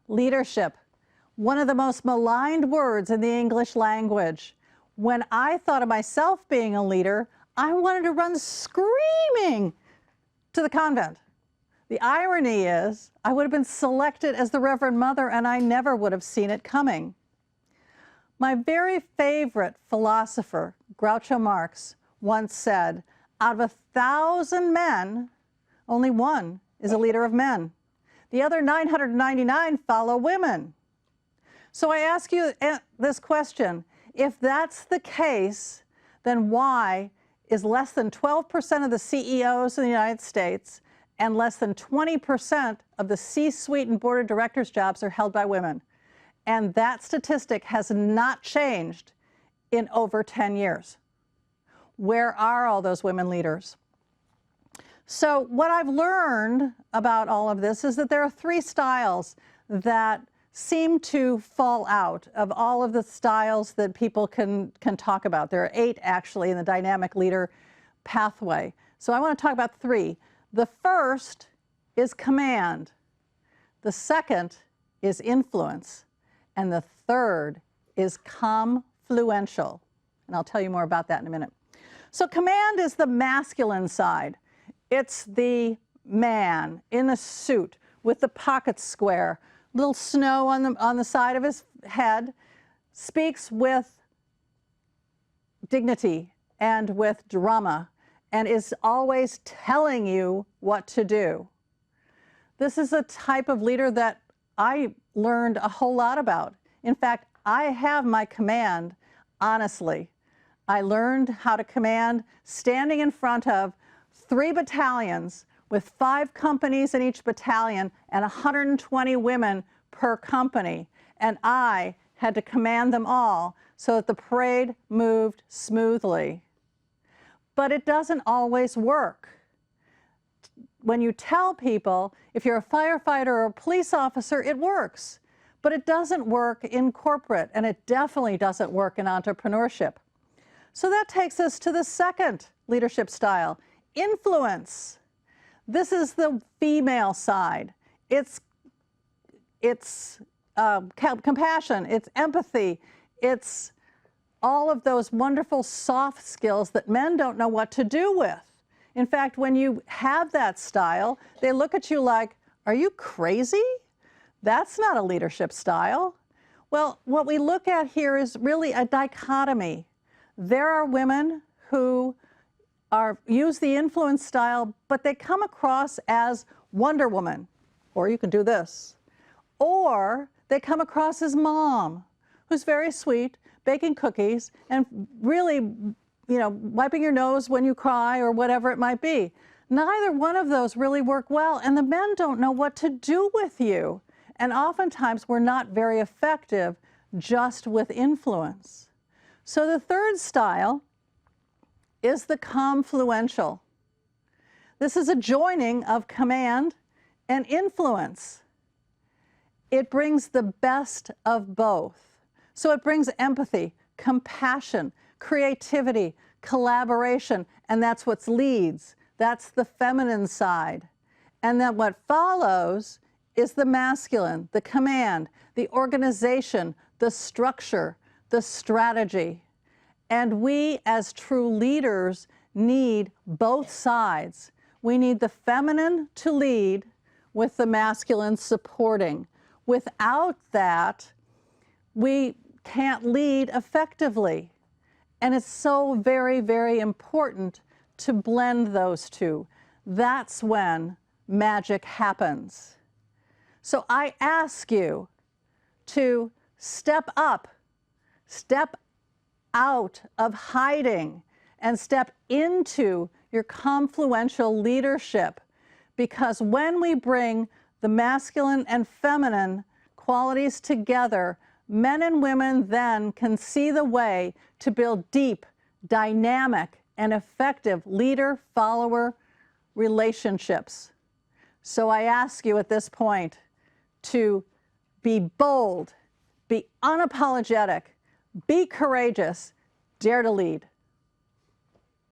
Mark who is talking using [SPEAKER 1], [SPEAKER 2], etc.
[SPEAKER 1] Leadership, one of the most maligned words in the English language. When I thought of myself being a leader, I wanted to run screaming to the convent. The irony is, I would have been selected as the Reverend Mother and I never would have seen it coming. My very favorite philosopher, Groucho Marx, once said, out of 1,000 men, only one is a leader of men. The other 999 follow women. So I ask you this question, if that's the case, then why is less than 12% of the CEOs in the United States and less than 20% of the C-suite and board of directors jobs are held by women? And that statistic has not changed in over 10 years. Where are all those women leaders? So what I've learned about all of this is that there are 3 styles that seem to fall out of all of the styles that people can talk about. There are 8 actually in the dynamic leader pathway. So I want to talk about 3. The first is command. The second is influence. And the third is confluential. And I'll tell you more about that in a minute. So command is the masculine side. It's the man in a suit with the pockets square, little snow on the side of his head, speaks with dignity and with drama, and is always telling you what to do. This is a type of leader that I learned a whole lot about. In fact, I have my command, honestly. I learned how to command standing in front of 3 battalions with 5 companies in each battalion and 120 women per company. And I had to command them all so that the parade moved smoothly. But it doesn't always work. When you tell people, if you're a firefighter or a police officer, it works. But it doesn't work in corporate, and it definitely doesn't work in entrepreneurship. So that takes us to the second leadership style, influence. This is the female side. It's compassion, it's empathy, it's all of those wonderful soft skills that men don't know what to do with. In fact, when you have that style, they look at you like, are you crazy? That's not a leadership style. Well, what we look at here is really a dichotomy. There are women who use the influence style, but they come across as Wonder Woman, or you can do this. Or they come across as mom, who's very sweet, baking cookies, and really, wiping your nose when you cry or whatever it might be. Neither one of those really work well, and the men don't know what to do with you. And oftentimes we're not very effective just with influence. So the third style is the confluential. This is a joining of command and influence. It brings the best of both. So it brings empathy, compassion, creativity, collaboration, and that's what leads. That's the feminine side. And then what follows is the masculine, the command, the organization, the structure, the strategy. And we as true leaders need both sides. We need the feminine to lead with the masculine supporting. Without that, we can't lead effectively. And it's so very, very important to blend those two. That's when magic happens. So I ask you to step up, step out of hiding, and step into your confluential leadership. Because when we bring the masculine and feminine qualities together, men and women then can see the way to build deep, dynamic, and effective leader-follower relationships. So I ask you at this point to be bold, be unapologetic, be courageous, dare to lead.